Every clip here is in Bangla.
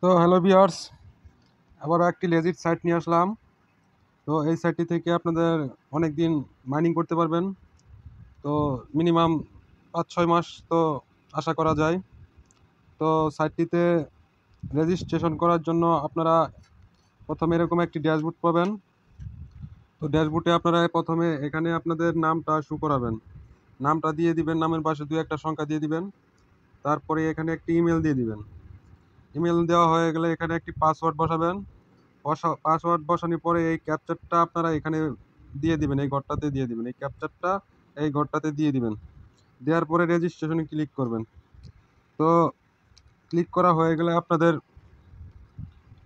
তো হ্যালো ভিউয়ার্স, আবারও একটি লেজিট সাইট নিয়ে আসলাম। তো এই সাইটটি থেকে আপনাদের অনেক দিন মাইনিং করতে পারবেন। তো মিনিমাম 5-6 মাস তো আশা করা যায়। তো সাইটটিতে রেজিস্ট্রেশন করার জন্য আপনারা প্রথমে এরকম একটি ড্যাশবোর্ড পাবেন। তো ড্যাশবোর্ডে আপনারা প্রথমে এখানে আপনাদের নামটা শো করাবেন। নামটা দিয়ে দিবেন, নামের পাশে 2-1টা সংখ্যা দিয়ে দিবেন। তারপরে এখানে একটি ইমেল দিয়ে দিবেন। ইমেল দেওয়া হয়ে গেলে এখানে একটি পাসওয়ার্ড বসাবেন। পাসওয়ার্ড বসানোর পরে এই ক্যাপচারটা আপনারা এখানে দিয়ে দিবেন, এই ঘরটাতে দিয়ে দিবেন, এই ক্যাপচারটা এই ঘরটাতে দিয়ে দিবেন। দেওয়ার পরে রেজিস্ট্রেশনে ক্লিক করবেন। তো ক্লিক করা হয়ে গেলে আপনাদের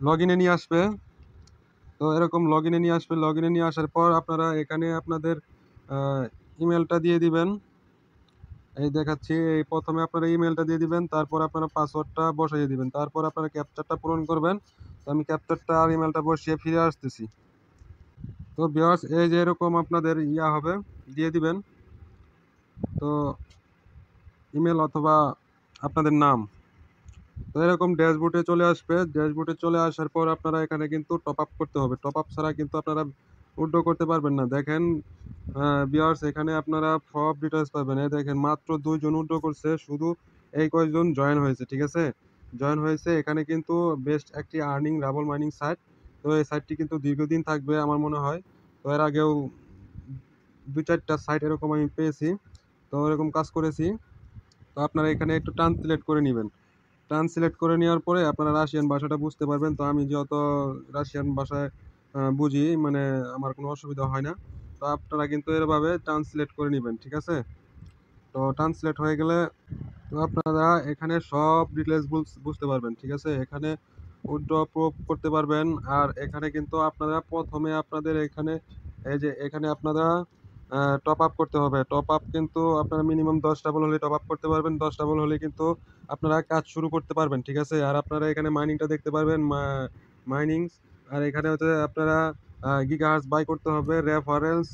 লগ ইনে নিয়ে আসবে। তো এরকম লগ ইনে নিয়ে আসবে। লগ ইনে নিয়ে আসার পর আপনারা এখানে আপনাদের ইমেলটা দিয়ে দিবেন। এই দেখাচ্ছি, এই প্রথমে আপনারা ইমেলটা দিয়ে দিবেন, তারপর আপনারা পাসওয়ার্ডটা বসিয়ে দিবেন, তারপর আপনারা ক্যাপচারটা পূরণ করবেন। তো আমি ক্যাপচারটা আর ইমেলটা বসিয়ে ফিরে আসতেছি। তো ভিউয়ার্স, এই যে এরকম আপনাদের হবে, দিয়ে দিবেন। তো ইমেল অথবা আপনাদের নাম। তো এরকম ড্যাশবোর্ডে চলে আসবে। ড্যাশবোর্ডে চলে আসার পর আপনারা এখানে কিন্তু টপ আপ করতে হবে। টপ আপ ছাড়া কিন্তু আপনারা উইথড্র করতে পারবেন না। দেখেন ভিউয়ার্স, এখানে আপনারা সব ডিটেলস পাবেন। এই দেখেন, মাত্র 2 জন উইথড্র করছে, শুধু এই কয়েকজন জয়েন হয়েছে, ঠিক আছে? জয়েন হয়েছে। এখানে কিন্তু বেস্ট একটি আর্নিং রাবল মাইনিং সাইট। তো এই সাইটটি কিন্তু দীর্ঘদিন থাকবে আমার মনে হয়। তো এর আগেও 2-4টা সাইট এরকম আমি পেয়েছি। তো এরকম কাজ করেছি। তো আপনারা এখানে একটু ট্রান্সলেট করে নেবেন। ট্রান্সলেট করে নেওয়ার পরে আপনারা রাশিয়ান ভাষাটা বুঝতে পারবেন। তো আমি যত রাশিয়ান ভাষায় বুঝি, মানে আমার কোনো অসুবিধা হয় না। তো আপনারা কিন্তু এভাবে ট্রান্সলেট করে নেবেন, ঠিক আছে? তো ট্রান্সলেট হয়ে গেলে তো আপনারা এখানে সব ডিটেলস বুঝতে পারবেন, ঠিক আছে? এখানে উইথড্র প্রুফ করতে পারবেন। আর এখানে কিন্তু আপনারা প্রথমে আপনাদের এখানে এই যে এখানে আপনারা টপ আপ করতে হবে। টপ আপ কিন্তু আপনারা মিনিমাম 10 ডাবল হলে টপ আপ করতে পারবেন। 10 ডাবল হলে কিন্তু আপনারা কাজ শুরু করতে পারবেন, ঠিক আছে? আর আপনারা এখানে মাইনিংটা দেখতে পারবেন, মাইনিংস। আর এখানে হচ্ছে আপনারা গিগাহার্টজ বাই করতে হবে, রেফারেন্স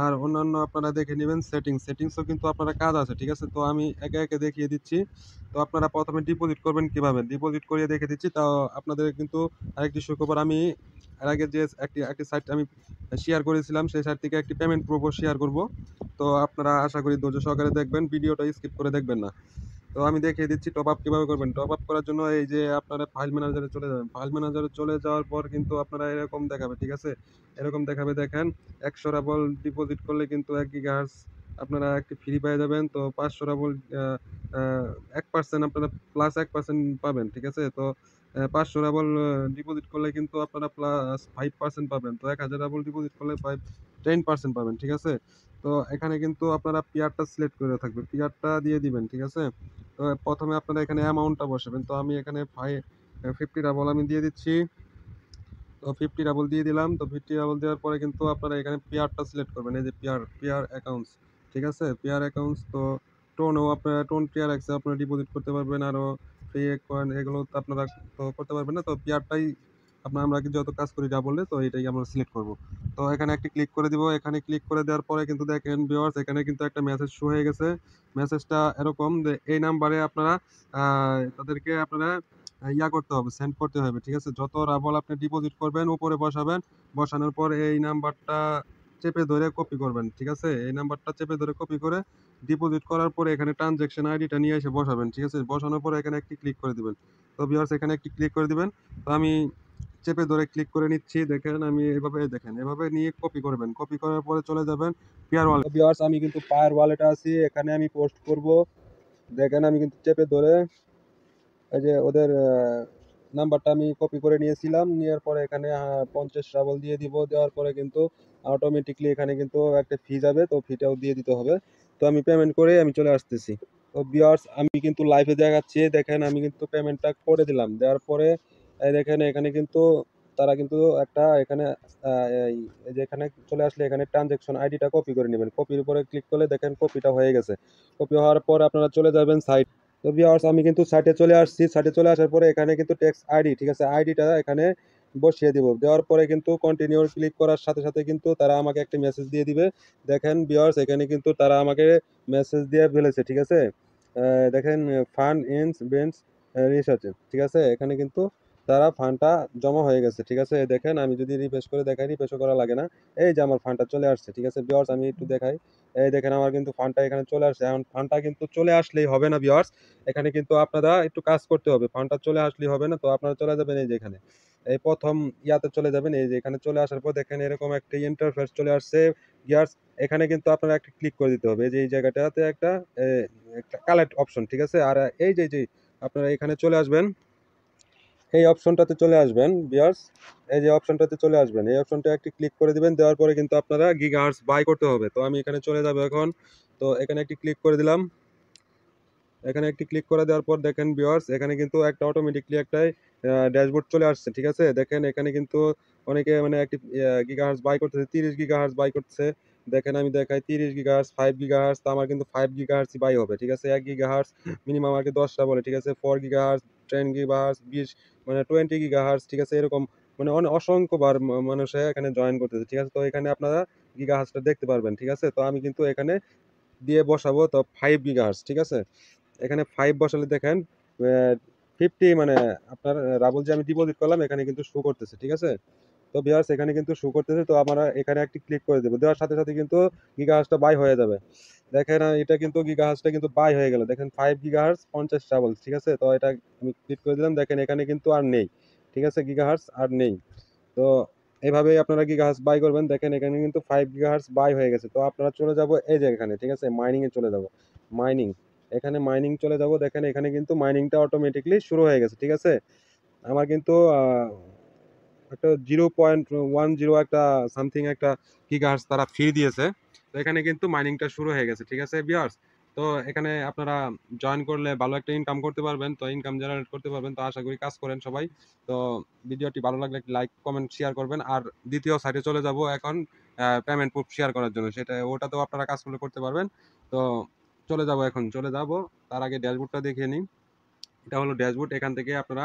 আর অন্যান্য আপনারা দেখে নেবেন। সেটিংসও কিন্তু আপনারা কাজ আছে, ঠিক আছে? তো আমি একে একে দেখিয়ে দিচ্ছি। তো আপনারা প্রথমে ডিপোজিট করবেন কিভাবে, ডিপোজিট করিয়ে দেখে দিচ্ছি। তাও আপনাদের কিন্তু আরেকটি সুখবর, আমি এর আগে যে একটি সাইট আমি শেয়ার করেছিলাম, সেই সাইট থেকে একটি পেমেন্ট প্রুফও শেয়ার করব। তো আপনারা আশা করি ধৈর্য সহকারে দেখবেন, ভিডিওটা স্কিপ করে দেখবেন না। তো আমি দেখিয়ে দিচ্ছি টপ আপ কিভাবে করবেন। টপ আপ করার জন্য এই যে আপনারা ফাইল ম্যানেজারে চলে যাবেন। ফাইল ম্যানেজারে চলে যাওয়ার পর কিন্তু আপনারা এরকম দেখাবে, ঠিক আছে? এরকম দেখাবে, দেখেন 100 রাবল ডিপোজিট করলে কিন্তু 1 গিগাহার্টজ আপনারা একটি ফ্রি পেয়ে যাবেন। তো 500 রাবল 1% আপনারা প্লাস 1% পাবেন, ঠিক আছে? তো 500 রাবল ডিপোজিট করলে কিন্তু আপনারা প্লাস 5% পাবেন। তো 1000 রাবল ডিপোজিট করলে 10% পাবেন, ঠিক আছে? তো এখানে কিন্তু আপনারা পিয়ারটা সিলেক্ট করে থাকবে, পিয়ারটা দিয়ে দিবেন, ঠিক আছে? তো প্রথমে আপনারা এখানে অ্যামাউন্টটা বসাবেন। তো আমি এখানে 50 ডাবল আমি দিয়ে দিচ্ছি। তো 50 ডাবল দিয়ে দিলাম। তো 50 ডাবল দেওয়ার পরে কিন্তু আপনারা এখানে পেয়ারটা সিলেক্ট করবেন। এই যে পেয়ার অ্যাকাউন্টস, ঠিক আছে? Pair accounts. তো টোনও আপনারা টোন পেয়ার এক্সে আপনারা ডিপোজিট করতে পারবেন। আরো ফ্রি কয়েন এগুলো তো আপনারা তো করতে পারবেন না। তো পেয়ারটাই আমরা কি যত কাজ করি ডাবলে, তো এটাই আমরা সিলেক্ট করব। তো এখানে একটি ক্লিক করে দিব। এখানে ক্লিক করে দেওয়ার পরে কিন্তু দেখেন ভিউয়ার্স, এখানে কিন্তু একটা মেসেজ শো হয়ে গেছে। মেসেজটা এরকম যে এই নাম্বারে আপনারা তাদেরকে আপনারা করতে হবে, সেন্ড করতে হবে, ঠিক আছে? যত রাবল আপনি ডিপোজিট করবেন উপরে বসাবেন। বসানোর পর এই নাম্বারটা চেপে ধরে কপি করবেন, ঠিক আছে? এই নাম্বারটা চেপে ধরে কপি করে ডিপোজিট করার পরে এখানে ট্রানজ্যাকশন আইডিটা নিয়ে এসে বসাবেন, ঠিক আছে? বসানোর পরে এখানে একটি ক্লিক করে দিবেন। তো ভিউয়ার্স, এখানে একটি ক্লিক করে দিবেন। তো আমি চেপে ধরে ক্লিক করে নিচ্ছি। দেখেন আমি এভাবে, দেখেন এভাবে নিয়ে কপি করবেন। কপি করার পরে চলে যাবেন পেয়ার ওয়ালেট। ভিউয়ার্স, আমি কিন্তু পায়ার ওয়ালেটে আছি, এখানে আমি পোস্ট করব। দেখেন আমি কিন্তু চেপে ধরে এই যে ওদের নাম্বারটা আমি কপি করে নিয়েছিলাম। নেওয়ার পরে এখানে 50 রাবল দিয়ে দিব। দেওয়ার পরে কিন্তু অটোমেটিকলি এখানে কিন্তু একটা ফি যাবে, তো ফিটাও দিয়ে দিতে হবে। তো আমি পেমেন্ট করে আমি চলে আসতেছি। তো ভিউয়ার্স, আমি কিন্তু লাইভে দেখাচ্ছি। দেখেন আমি কিন্তু পেমেন্টটা করে দিলাম। দেওয়ার পরে এই দেখেন এখানে কিন্তু তারা কিন্তু একটা এখানে এই যে এখানে চলে আসলে এখানে ট্রানজ্যাকশন আইডিটা কপি করে নেবেন। কপির উপরে ক্লিক করলে দেখেন কপিটা হয়ে গেছে। কপি হওয়ার পর আপনারা চলে যাবেন সাইট। তো ভিউয়ার্স, আমি কিন্তু সাইটে চলে আসছি। সাইটে চলে আসার পরে এখানে কিন্তু টেক্সট আইডি, ঠিক আছে? আইডিটা এখানে বসিয়ে দিব। দেওয়ার পরে কিন্তু কন্টিনিউ ক্লিক করার সাথে সাথে কিন্তু তারা আমাকে একটা মেসেজ দিয়ে দিবে। দেখেন ভিউয়ার্স, এখানে কিন্তু তারা আমাকে মেসেজ দিয়ে ফেলেছে, ঠিক আছে? দেখেন ফান্ড ইনস বেন্স রিসার্চ, ঠিক আছে? এখানে কিন্তু তারা ফান্ডটা জমা হয়ে গেছে, ঠিক আছে। এই দেখেন আমি যদি রিফ্রেশ করে দেখাই, রিফ্রেশও করা লাগে না। এই যে আমার ফান্ডটা চলে আসছে, ঠিক আছে ভিউয়ার্স, আমি একটু দেখাই। এই দেখেন আমার কিন্তু ফান্ডটা এখানে চলে আসছে। এখন ফান্ডটা কিন্তু চলে আসলেই হবে না ভিউয়ার্স, এখানে কিন্তু আপনারা একটু কাজ করতে হবে। ফান্ডটা চলে আসলেই হবে না, তো আপনারা চলে যাবেন এই যে এখানে, এই প্রথম ইয়াতে চলে যাবেন। এই যে এখানে চলে আসার পর দেখেন এরকম একটা ইন্টারফেস চলে আসছে ভিউয়ার্স। এখানে কিন্তু আপনারা একটা ক্লিক করে দিতে হবে, এই যে এই জায়গাটাতে এ, একটা কালেক্ট অপশন, ঠিক আছে। আর এই যে আপনারা এখানে চলে আসবেন, এই অপশনটাতে চলে আসবেন ভিউয়ার্স। এই যে অপশনটাতে চলে আসবেন, এই অপশনটা একটি ক্লিক করে দিবেন। দেওয়ার পরে কিন্তু আপনারা গিগাহার্টজ বাই করতে হবে। তো আমি এখানে চলে যাব এখন। তো এখানে একটি ক্লিক করে দিলাম। এখানে একটি ক্লিক করে দেওয়ার পর দেখেন ভিউয়ার্স, এখানে কিন্তু একটা অটোমেটিকলি একটা ড্যাশবোর্ড চলে আসছে, ঠিক আছে। দেখেন এখানে কিন্তু অনেকে মানে একটি গিগাহার্টজ বাই করতেছে, 30 গিগাহার্টজ বাই করতেছে। দেখেন আমি দেখাই 30 গিগাহার্টজ, 5 গিগাহার্টজ, তো আমার কিন্তু 5 গিগাহার্টজ বাই হবে, ঠিক আছে। 1 গিগাহার্টজ মিনিমাম আমাকে 10টা বলে, ঠিক আছে। 4 গিগাহার্টজ, 10 গিগাহার্টজ, 20 মানে 20 গিগাহার্টজ, ঠিক আছে। এরকম মানে অসংখ্যবার মানুষে এখানে জয়েন করতেছে, ঠিক আছে। তো এখানে আপনারা গিগাহার্টজটা দেখতে পারবেন, ঠিক আছে। তো আমি কিন্তু এখানে দিয়ে বসাবো তো 5 গিগাহার্টজ, ঠিক আছে। এখানে 5 বসালে দেখেন 50 মানে আপনার রাবল যে আমি ডিপোজিট করলাম এখানে কিন্তু শো করতেছে, ঠিক আছে। তো ভিউয়ার্স এখানে কিন্তু শো করতেছে, তো আমরা এখানে একটি ক্লিক করে দেবো। দেওয়ার সাথে সাথে কিন্তু গিগাহার্টজটা বাই হয়ে যাবে। দেখেন এটা কিন্তু গিগাহার্টজটা কিন্তু বাই হয়ে গেল। দেখেন 5 গিগাহার্টজ 50 রাবল, ঠিক আছে। তো এটা আমি ক্লিক করে দিলাম। দেখেন এখানে কিন্তু আর নেই, ঠিক আছে, গিগাহার্টজ আর নেই। তো এভাবেই আপনারা গিগাহার্টজ বাই করবেন। দেখেন এখানে কিন্তু 5 গিগাহার্টজ বাই হয়ে গেছে। তো আপনারা চলে যাব এই যে এখানে, ঠিক আছে, মাইনিং এ চলে যাব। মাইনিং, এখানে মাইনিং চলে যাব। দেখেন এখানে কিন্তু মাইনিংটা অটোমেটিকলি শুরু হয়ে গেছে, ঠিক আছে। আমার কিন্তু একটা 0.10 একটা সামথিং একটা গিগাহার্টজ তারা ফ্রি দিয়েছে। তো এখানে কিন্তু মাইনিংটা শুরু হয়ে গেছে, ঠিক আছে ভিউয়ার্স। তো এখানে আপনারা জয়েন করলে ভালো একটা ইনকাম করতে পারবেন, তো ইনকাম জেনারেট করতে পারবেন। তো আশা করি কাজ করেন সবাই। তো ভিডিওটি ভালো লাগলে লাইক কমেন্ট শেয়ার করবেন। আর দ্বিতীয় সাইটে চলে যাব এখন পেমেন্ট প্রুফ শেয়ার করার জন্য, সেটা ওটাতেও আপনারা কাজ করলে করতে পারবেন। তো চলে যাব, এখন চলে যাব। তার আগে ড্যাশবোর্ডটা দেখিয়ে নিই। এটা হলো ড্যাশবোর্ড, এখান থেকে আপনারা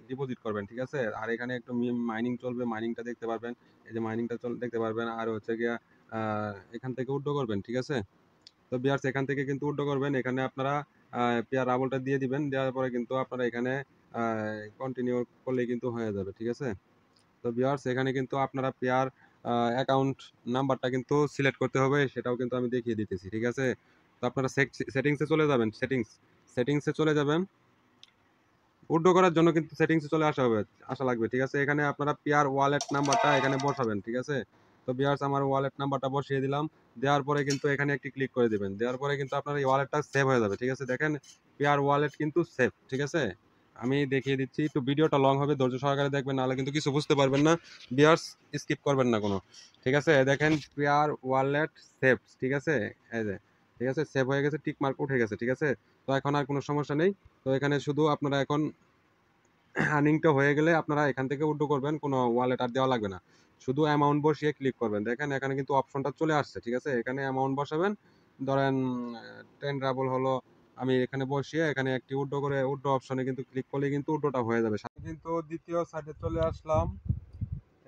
ডিপোজিট করবেন, ঠিক আছে। আর এখানে একটু মাইনিং চলবে, মাইনিংটা দেখতে পারবেন। এই যে মাইনিংটা দেখতে পারবেন। আর হচ্ছে গিয়া এখান থেকে উইথড্র করবেন, ঠিক আছে। তো বিয়ার্স এখান থেকে কিন্তু উইথড্র করবেন। এখানে আপনারা পেয়ার রাবলটা দিয়ে দিবেন। দেওয়ার পরে কিন্তু আপনারা এখানে কন্টিনিউ করলে কিন্তু হয়ে যাবে, ঠিক আছে। তো বিয়ার্স এখানে কিন্তু আপনারা পেয়ার অ্যাকাউন্ট নাম্বারটা কিন্তু সিলেক্ট করতে হবে, সেটাও কিন্তু আমি দেখিয়ে দিতেছি, ঠিক আছে। তো আপনারা সেটিংসে চলে যাবেন, সেটিংসে চলে যাবেন। উইথড্র করার জন্য কিন্তু সেটিংসে চলে আসা লাগবে, ঠিক আছে। এখানে আপনারা পেয়ার ওয়ালেট নাম্বারটা এখানে বসাবেন, ঠিক আছে। তো বিয়ার্স আমার ওয়ালেট নাম্বারটা বসিয়ে দিলাম। দেওয়ার পরে কিন্তু এখানে একটি ক্লিক করে দিবেন। দেওয়ার পরে কিন্তু আপনার এই ওয়ালেটটা সেভ হয়ে যাবে, ঠিক আছে। দেখেন পেয়ার ওয়ালেট কিন্তু সেভ, ঠিক আছে। আমি দেখিয়ে দিচ্ছি, একটু ভিডিওটা লং হবে, ধৈর্য সহকারে দেখবেন, নাহলে কিন্তু কিছু বুঝতে পারবেন না। বিয়ার্স স্কিপ করবেন না কোনো, ঠিক আছে। দেখেন পেয়ার ওয়ালেট সেভ, ঠিক আছে। এই যে ঠিক আছে, সেভ হয়ে গেছে, টিক মার্ক উঠে গেছে, ঠিক আছে। তো এখন আর কোনো সমস্যা নেই। তো এখানে শুধু আপনারা এখন আর্নিংটা হয়ে গেলে আপনারা এখান থেকে উইথড্র করবেন, কোনো ওয়ালেট আর দেওয়া লাগবে না। শুধু অ্যামাউন্ট বসিয়ে ক্লিক করবেন। দেখেন এখানে কিন্তু অপশনটা চলে আসছে, ঠিক আছে। এখানে অ্যামাউন্ট বসাবেন। ধরেন 10 রাবল হলো, আমি এখানে বসিয়ে এখানে একটি উইথড্র করে উইথড্র অপশনে কিন্তু ক্লিক করলে কিন্তু উইথড্রটা হয়ে যাবে। কিন্তু দ্বিতীয় সাইটে চলে আসলাম।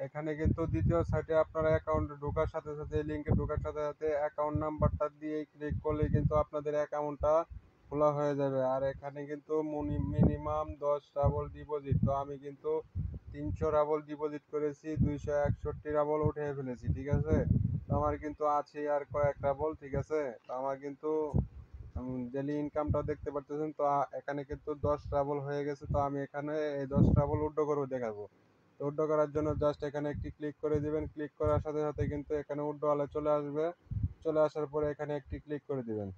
এখানে কিন্তু দ্বিতীয় সাইটে আপনারা অ্যাকাউন্টে ঢোকার সাথে সাথে, লিঙ্কে ঢোকার সাথে সাথে অ্যাকাউন্ট নাম্বারটা দিয়ে ক্লিক করলে কিন্তু আপনাদের অ্যাকাউন্টটা খোলা হয়ে যাবে। আর এখানে কিন্তু মিনিমাম 10 রাবল ডিপোজিট। তো আমি কিন্তু 300 রাবল ডিপোজিট করেছি, 261 রাবল উঠে ফেলেছি, ঠিক আছে। তো আমার কিন্তু আছে আর কয়েক রাবল, ঠিক আছে। তো আমার কিন্তু ডেলি ইনকামটা দেখতে পারতেছেন। তো এখানে কিন্তু 10 রাবল হয়ে গেছে। তো আমি এখানে এই 10 রাবল উইথড্র করে দেখাবো। উইথড্র করার জন্য জাস্ট এখানে একটি ক্লিক করে দিবেন। ক্লিক করার সাথে সাথে কিন্তু এখানে উইথড্রয়ালে চলে আসবে। চলে আসার পরে এখানে একটি ক্লিক করে দিবেন।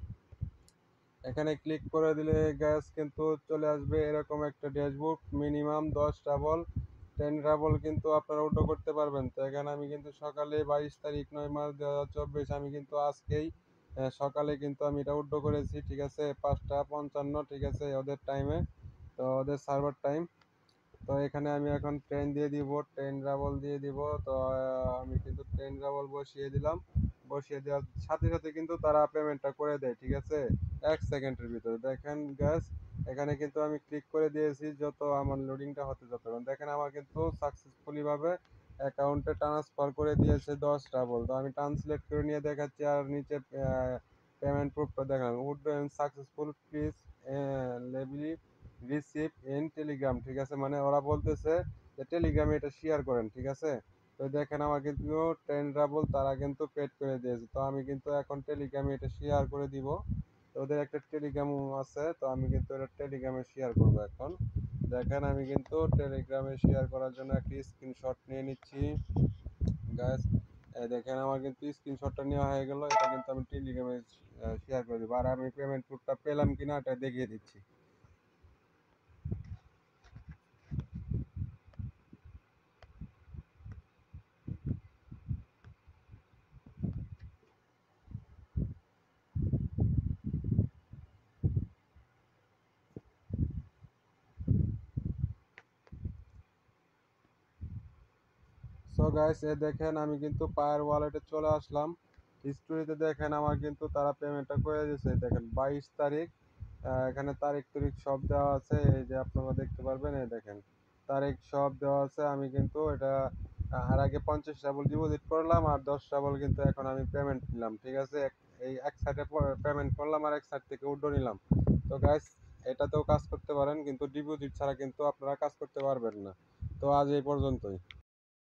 এখানে ক্লিক করে দিলে গ্যাস কিন্তু চলে আসবে এরকম একটা ড্যাশবোর্ড। মিনিমাম 10 রাবল, 10 রাবল কিন্তু আপনারা উইথড্র করতে পারবেন। তো এখানে আমি কিন্তু সকালে 22 তারিখ 9 মার্চ 2024 আমি কিন্তু আজকেই সকালে কিন্তু আমি এটা উইথড্র করেছি, ঠিক আছে। 5টা 55, ঠিক আছে, ওদের টাইমে, তো ওদের সার্ভার টাইম। তো এখানে আমি এখন ট্রেন দিয়ে দিব, ট্রেন রাবল দিয়ে দিব। তো আমি কিন্তু ট্রেন রাবল বসিয়ে দিলাম। বসিয়ে দেওয়ার সাথে সাথে কিন্তু তারা পেমেন্টটা করে দেয়, ঠিক আছে, 1 সেকেন্ডের ভিতরে। দেখেন গ্যাস এখানে কিন্তু আমি ক্লিক করে দিয়েছি, যত আমার লোডিংটা হতে যত দেখেন আমার কিন্তু সাকসেসফুলি ভাবে অ্যাকাউন্টে ট্রান্সফার করে দিয়েছে 10 রাবল। তো আমি ট্রান্সলেট করে নিয়ে দেখাচ্ছি। আর নিচে পেমেন্ট প্রুফটা দেখালাম, উড সাকসেসফুল প্লিজ লেভেলি রিসিভ ইন টেলিগ্রাম, ঠিক আছে, মানে ওরা বলতেছে যে টেলিগ্রামে এটা শেয়ার করেন, ঠিক আছে। তো দেখেন আমার কিন্তু 10 রাবল তারা কিন্তু পেড করে দিয়েছে, তো আমি কিন্তু এখন টেলিগ্রামে এটা শেয়ার করে দিব। তো ওদের একটা টেলিগ্রাম আছে, তো আমি কিন্তু এটা টেলিগ্রামে শেয়ার করব এখন। দেখেন আমি কিন্তু টেলিগ্রামে শেয়ার করার জন্য একটি স্ক্রিনশট নিয়ে নিচ্ছি গাইস। দেখেন আমার কিন্তু স্ক্রিনশটটা নেওয়া হয়ে গেল, এটা কিন্তু আমি টেলিগ্রামে শেয়ার করে দেবো। আর আমি পেমেন্ট প্রুফটা পেলাম কিনা এটা দেখিয়ে দিচ্ছি। সো গাইস, দেখেন আমি কিন্তু পায়ের ওয়ালেটে চলে আসলাম। হিস্টোরিতে দেখেন আমার কিন্তু তারা পেমেন্টটা করে দিয়েছে। দেখেন 22 তারিখ, এখানে তারিখ তারিখ সব দেওয়া আছে, এই যে আপনারা দেখতে পারবেন, এই দেখেন তারিখ সব দেওয়া আছে। আমি কিন্তু এটা আর আগে 50 ডাবল ডিপোজিট করলাম আর 10 ডাবল কিন্তু এখন আমি পেমেন্ট নিলাম, ঠিক আছে। এই এক সাইডে পেমেন্ট করলাম আর এক সাইড থেকে উইথড্র নিলাম। তো গাইস, এটাতেও কাজ করতে পারেন, কিন্তু ডিপোজিট ছাড়া কিন্তু আপনারা কাজ করতে পারবেন না। তো আজ এই পর্যন্তই।